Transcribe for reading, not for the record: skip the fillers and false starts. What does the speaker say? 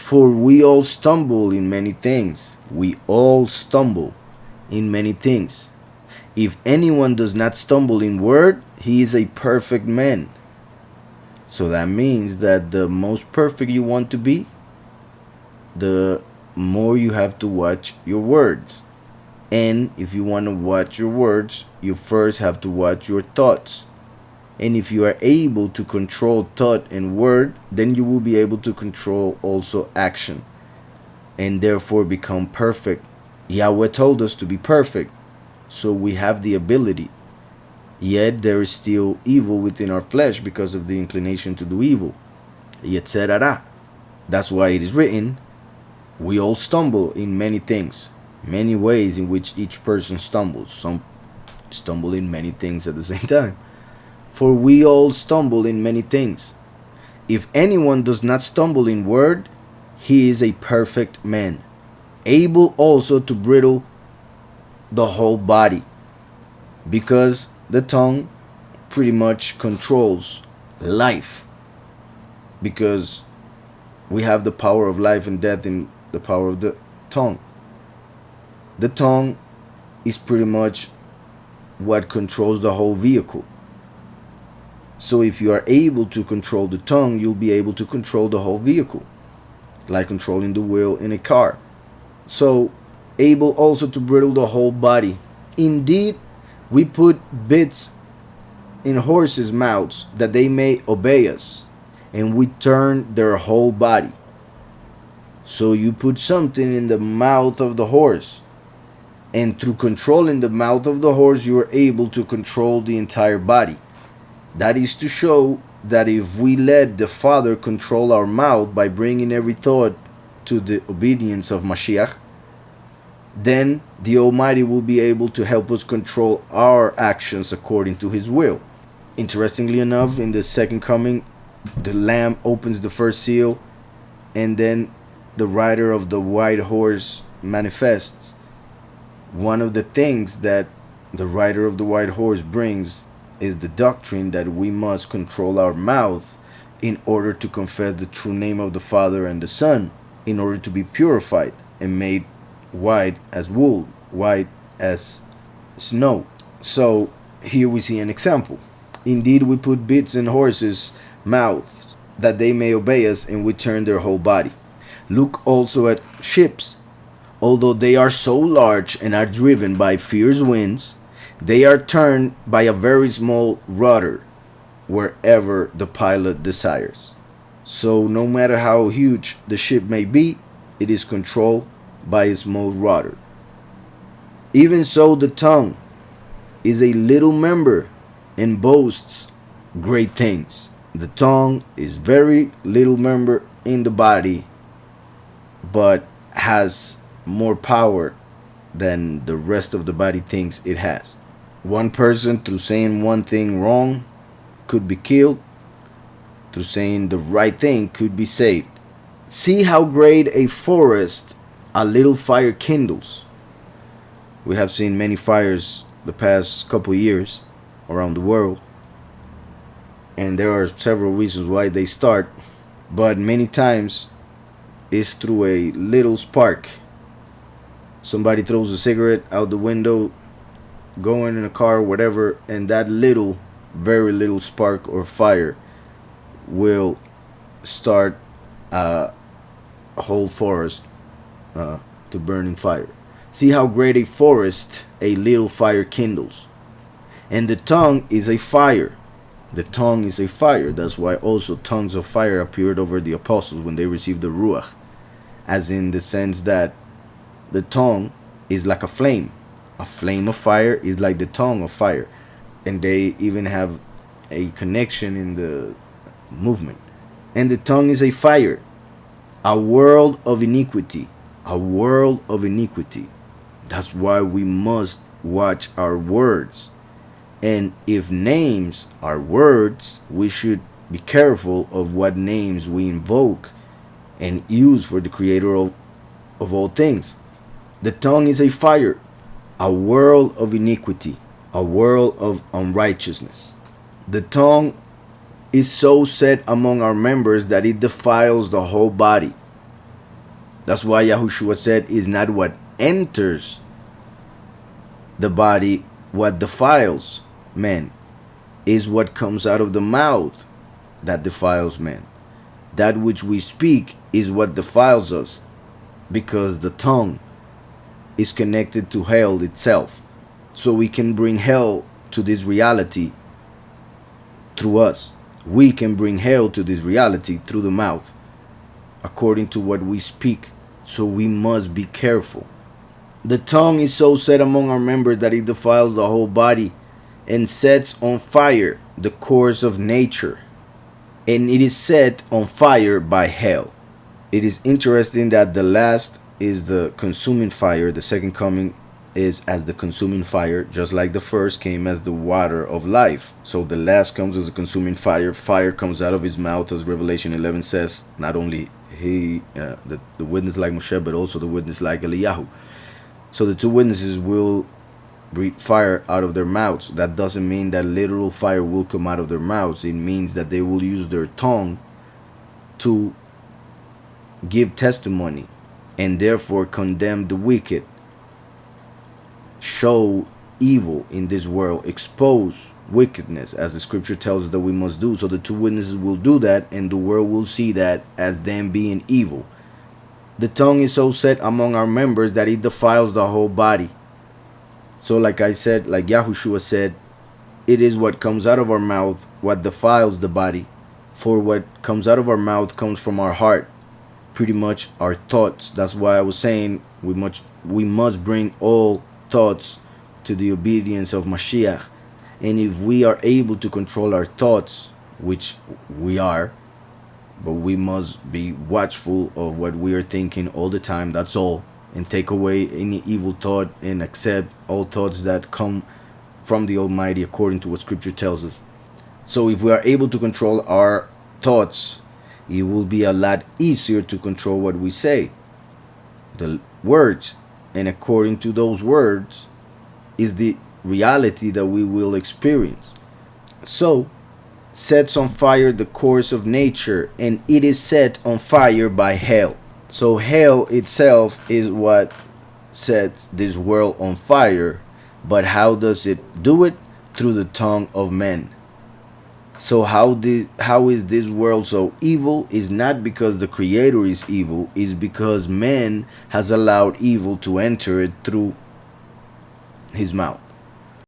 For we all stumble in many things. We all stumble in many things. If anyone does not stumble in word, he is a perfect man. So that means that the most perfect you want to be, the more you have to watch your words. And if you want to watch your words, you first have to watch your thoughts. And if you are able to control thought and word, then you will be able to control also action, and therefore become perfect. Yahweh told us to be perfect, so we have the ability. Yet there is still evil within our flesh because of the inclination to do evil. Yetzerara. That's why it is written, we all stumble in many things, many ways in which each person stumbles. Some stumble in many things at the same time. For we all stumble in many things. If anyone does not stumble in word, he is a perfect man, able also to bridle the whole body, because the tongue pretty much controls life, because we have the power of life and death in the power of the tongue. The tongue is pretty much what controls the whole vehicle. So if you are able to control the tongue, you'll be able to control the whole vehicle, like controlling the wheel in a car. So, able also to bridle the whole body. Indeed, we put bits in horses' mouths that they may obey us, and we turn their whole body. So you put something in the mouth of the horse, and through controlling the mouth of the horse, you are able to control the entire body. That is to show that if we let the Father control our mouth by bringing every thought to the obedience of Mashiach, then the Almighty will be able to help us control our actions according to His will. Interestingly enough, in the second coming, the Lamb opens the first seal, and then the rider of the white horse manifests. One of the things that the rider of the white horse brings is the doctrine that we must control our mouth in order to confess the true name of the Father and the Son, in order to be purified and made white as wool, white as snow. So here we see an example. Indeed, we put bits in horses' mouths that they may obey us, and we turn their whole body. Look also at ships. Although they are so large and are driven by fierce winds, they are turned by a very small rudder wherever the pilot desires. So no matter how huge the ship may be, it is controlled by a small rudder. Even so, the tongue is a little member and boasts great things. The tongue is very little member in the body, but has more power than the rest of the body thinks it has. One person, through saying one thing wrong, could be killed. Through saying the right thing, could be saved. See how great a forest a little fire kindles. We have seen many fires the past couple years around the world, and there are several reasons why they start, but many times it's through a little spark. Somebody throws a cigarette out the window, going in a car, whatever, and that little, very little spark or fire will start a whole forest to burn in fire. See how great a forest a little fire kindles. And the tongue is a fire. The tongue is a fire. That's why also tongues of fire appeared over the apostles when they received the Ruach, as in the sense that the tongue is like a flame. A flame of fire is like the tongue of fire. And they even have a connection in the movement. And the tongue is a fire, a world of iniquity. A world of iniquity. That's why we must watch our words. And if names are words, we should be careful of what names we invoke and use for the Creator of all things. The tongue is a fire, a world of iniquity, a world of unrighteousness. The tongue is so set among our members that it defiles the whole body. That's why Yahushua said, is not what enters the body what defiles man, is what comes out of the mouth that defiles man. That which we speak is what defiles us, because the tongue is connected to hell itself. So we can bring hell to this reality through us. We can bring hell to this reality through the mouth, according to what we speak. So we must be careful. The tongue is so set among our members that it defiles the whole body and sets on fire the course of nature, and it is set on fire by hell. It is interesting that the last is the consuming fire. The second coming is as the consuming fire, just like the first came as the water of life. So the last comes as a consuming fire. Fire comes out of his mouth, as Revelation 11 says. Not only the witness like Moshe, but also the witness like Eliyahu. So the two witnesses will breathe fire out of their mouths. That doesn't mean that literal fire will come out of their mouths. It means that they will use their tongue to give testimony and therefore condemn the wicked, show evil in this world, expose wickedness, as the scripture tells us that we must do. So the two witnesses will do that, and the world will see that as them being evil. The tongue is so set among our members that it defiles the whole body. So like I said, like Yahushua said, it is what comes out of our mouth what defiles the body. For what comes out of our mouth comes from our heart, pretty much our thoughts. That's why I was saying we must bring all thoughts to the obedience of Mashiach. And if we are able to control our thoughts, which we are, but we must be watchful of what we are thinking all the time, that's all, and take away any evil thought and accept all thoughts that come from the Almighty according to what scripture tells us. So if we are able to control our thoughts, it will be a lot easier to control what we say, the words, and according to those words is the reality that we will experience. So sets on fire the course of nature, and it is set on fire by hell. So hell itself is what sets this world on fire, but how does it do it? Through the tongue of men. So how is this world so evil? Is not because the creator is evil, is because man has allowed evil to enter it through his mouth.